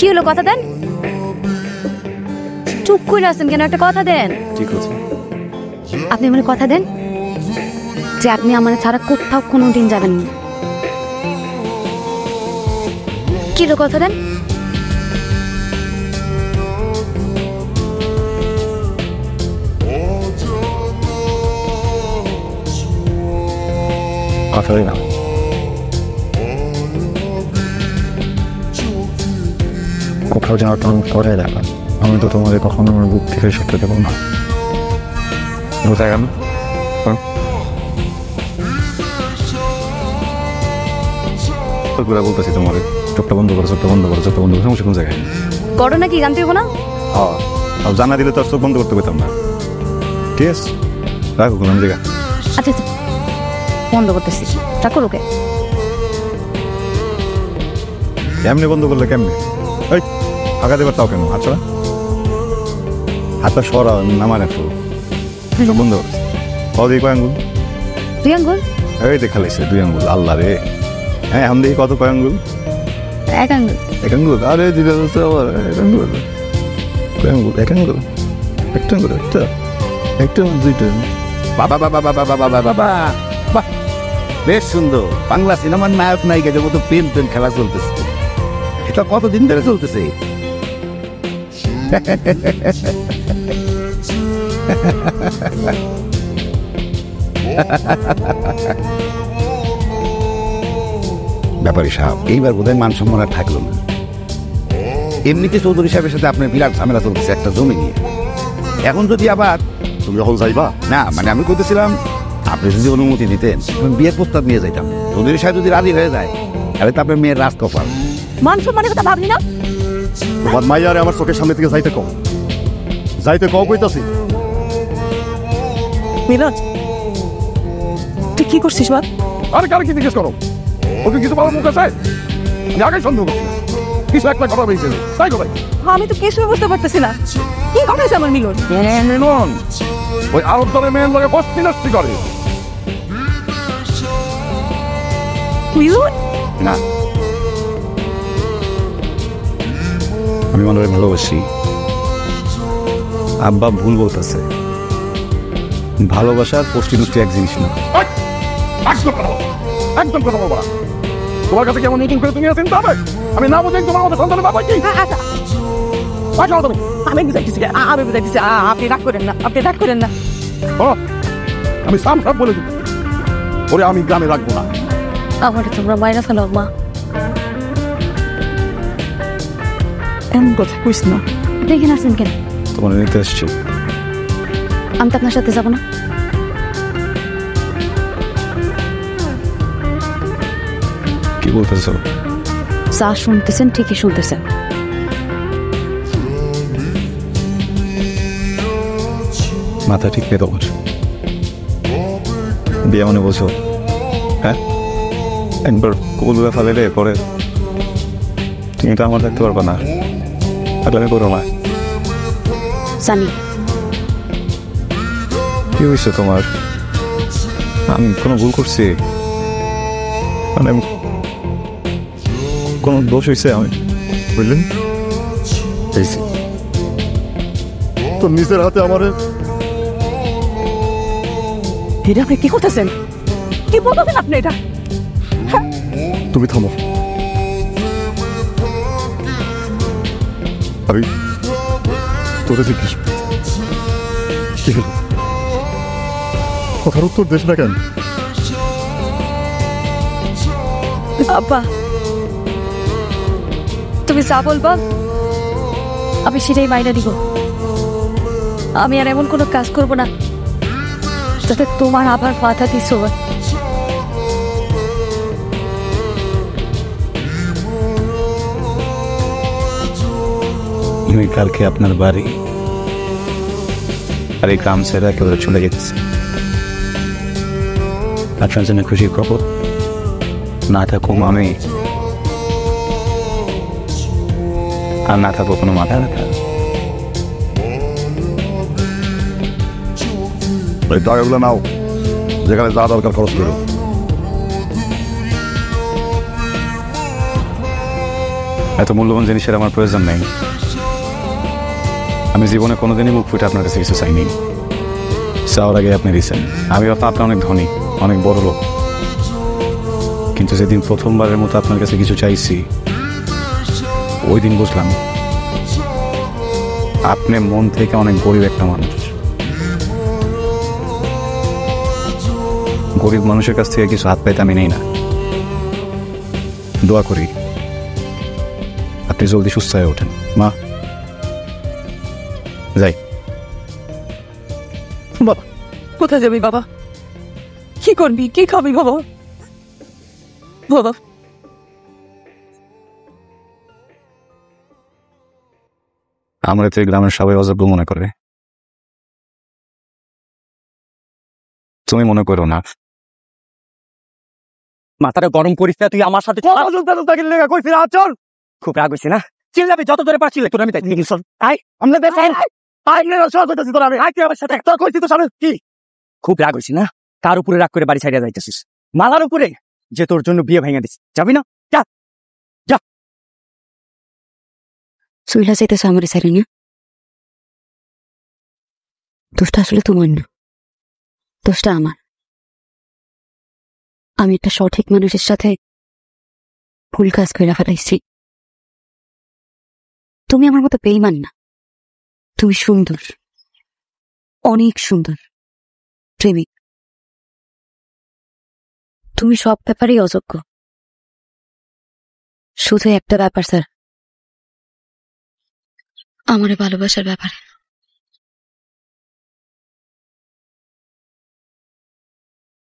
কি হলো কথা দেন? চুপ করে আছেন কেন? একটা কথা দেন। ঠিক আছে, আপনি আমার কথা দেন যে আপনি আমার ছাড়া কোথাও কোনোদিন যাবেন না। কি হলো কথা দেন? কথা দিই না। কোথাও যাওয়ার তো করে দেখা, আমি তো তোমাদের কখনো আমার বুক থেকে সত্যি দেবো না। কোথায় গেল? বলতেছি তোমার চোখটা বন্ধ করো, চোখটা বন্ধ করো, চোখটা বন্ধ করো, সমস্যা কোন জায়গায়? ঘটনা কি জানতে হবো না? হ্যাঁ, জানা দিলে তো আর চোখ বন্ধ করতে পেতাম না। ঠিক আছে, রাখো কোন জায়গা। আচ্ছা আচ্ছা, বন্ধ করতেছি। রাখো লোকে। কেমনি বন্ধ করলে কেমনি? এই ফাঁকা দেবার তাও কেন? আচ্ছা, হাতটা সরা, নামার একটু বন্ধ করছে। কদিকে কয় আঙ্গুল? 2 আঙ্গুল। এই দেখালাইছে 2 আঙ্গুল। আল্লাহ রে, হ্যাঁ এখন দেখি কত কয় আঙ্গুল? 1 আঙ্গুল। 1 আঙ্গুল? আরে দিদা আবার 1 আঙ্গুল। কয় আঙ্গুল? 1 আঙ্গুল, একটা আঙ্গুল, একটা দুইটা। বাবা বাবা বাবা বাবা বাবা বাহ, বেশ সুন্দর। বাংলা সিনেমার নায়ক নায়িকাদের মতো প্রেম প্রেম খেলা চলতেছে। এটা কতদিন ধরে চলতেছে? ব্যাপারী সাহেব, এইবার বোধহয় মান সম্মান আর থাকলো না। এমনিতে চৌধুরী সাহেবের সাথে আপনার বিরাট ঝামেলা চলতেছে একটা জমি নিয়ে। এখন যদি আবার তুমি যখন যাইবা না, মানে আমি বলতেছিলাম আপনি যদি অনুমতি দিতেন আমি বিয়ের প্রস্তাব নিয়ে যাইতাম। চৌধুরী সাহেব যদি রাজি হয়ে যায় তাহলে তো আপনার মেয়ের রাজ কপাল। মান সম্মানের কথা ভাবলি না? তোমার মাইয়ারে আমার চোখের সামনে থেকে যাইতে কম, যাইতে কম কইতাছি। মিলন, তুই কি করছিস বাদ? আরে কারে কি জিজ্ঞেস করো? ওকে কিছু বলার মুখ আছে? আমি আগে সন্দেহ করছি কিছু একটা ঘটনা হয়েছে, তাই গো ভাই। আমি তো কিছুই বুঝতে পারতেছি না কি ঘটেছে আমার মিলন। মিলন ওই আরব দলের মেয়ের লগে বস্তি নষ্টি করে। মিলন না, আমি মনে হয় ভালোবাসি। আব্বা ভুল বলতেছে, ভালোবাসা আর পোস্টি দুষ্টি এক জিনিস না। একদম কথা বলবো, একদম কথা বলবো না। তোমার কাছে কেমন নতুন করে তুমি চিন্তা হবে? আমি না বুঝেন তোমার মতো সন্তানের বাবা কি? আচ্ছা তুমি, আমি বুঝাইতেছি, আমি বুঝাইতেছি। আপনি রাগ করেন না, আপনি রাগ করেন না। আমি সাম সাপ বলে দিচ্ছি, ওরে আমি গ্রামে রাখবো না। আমার তোমরা মাইরা ফেলো মা। এমন কথা কইস না। দেখে আসছেন কেন? তোমার নিতে আসছি। আমি তো আপনার সাথে যাবো না। কি বলতেছো? যা শুনতেছেন ঠিকই শুনতেছেন। মাথা ঠিক নেই তোমার? বিয়ে মনে বলছো? হ্যাঁ, একবার কবুলরা ফালে পরে তুমি তো আমার থাকতে পারবা না। আমি করো না। জানি। কি হয়েছে তোমার? আমি কোনো ভুল করছি? মানে কোনো দোষ হয়েছে? আমি বুঝলেন তো নিজের হাতে আমার। এটা আপনি কি করতেছেন? কি বলতেছেন আপনি এটা? তুমি থামো। আমি তোরে যে কি হলো? কথার উত্তর দেশ না কেন? আব্বা, তুমি যা বলবা আমি সেটাই মাইনা দিব। আমি আর এমন কোনো কাজ করব না যাতে তোমার আবার মাথা দিছো। আমি কালকে আপনার বাড়ি আর এই গ্রাম ছেড়ে একেবারে চলে যেতেছি। আপনার জন্য খুশি খবর, না থাকুম আমি আর না থাকবো কোনো মাথা ব্যথা। ওই টাকাগুলো নাও, যেখানে যা দরকার খরচ করো। এত মূল্যবান জিনিসের আমার প্রয়োজন নেই। আমি জীবনে কোনোদিনই মুখ ফুটে আপনার কাছে কিছু চাইনি। চাওয়ার আগে আপনি দিচ্ছেন। আমি ভাবতাম আপনি অনেক ধনী, অনেক বড় লোক, কিন্তু যেদিন প্রথমবারের মতো আপনার কাছে কিছু চাইছি ওই দিন বুঝলাম আপনি মন থেকে অনেক গরিব একটা মানুষ। গরিব মানুষের কাছ থেকে কিছু হাত পাইতে আমি নেই না। দোয়া করি আপনি জলদি সুস্থ হয়ে ওঠেন। মা যাই। বাবা কোথায় যাবি বাবা? কি করবি, কি খাবি বাবা? বাবা আমরা তো এই গ্রামের সবাই অযোগ্য মনে করে। তুমি মনে করো না। মাথাটা গরম করিস না, তুই আমার সাথে চল। খুব রাগ হয়েছে না? চিল্লাবি যত ধরে পারছি, তোর আমি তাই চল। খুব রাগ হয়েছি না? কার উপরে রাগ করে বাড়ি ছাড়িয়ে যাইতেছিস? মালার উপরে, যে তোর জন্য বিয়ে ভেঙে দিস। যাবি না? যা। চইলা যাইতেছে আমার সাইরে না? দোষটা আসলে তোমার না, দোষটা আমার। আমি একটা সঠিক মানুষের সাথে ভুল কাজ করে ফেলাইছি। তুমি আমার মতো বেইমান না, তুমি সুন্দর, অনেক সুন্দর, প্রেমিক। তুমি সব ব্যাপারেই অযোগ্য, শুধু একটা ব্যাপার স্যার, আমার ভালোবাসার ব্যাপারে।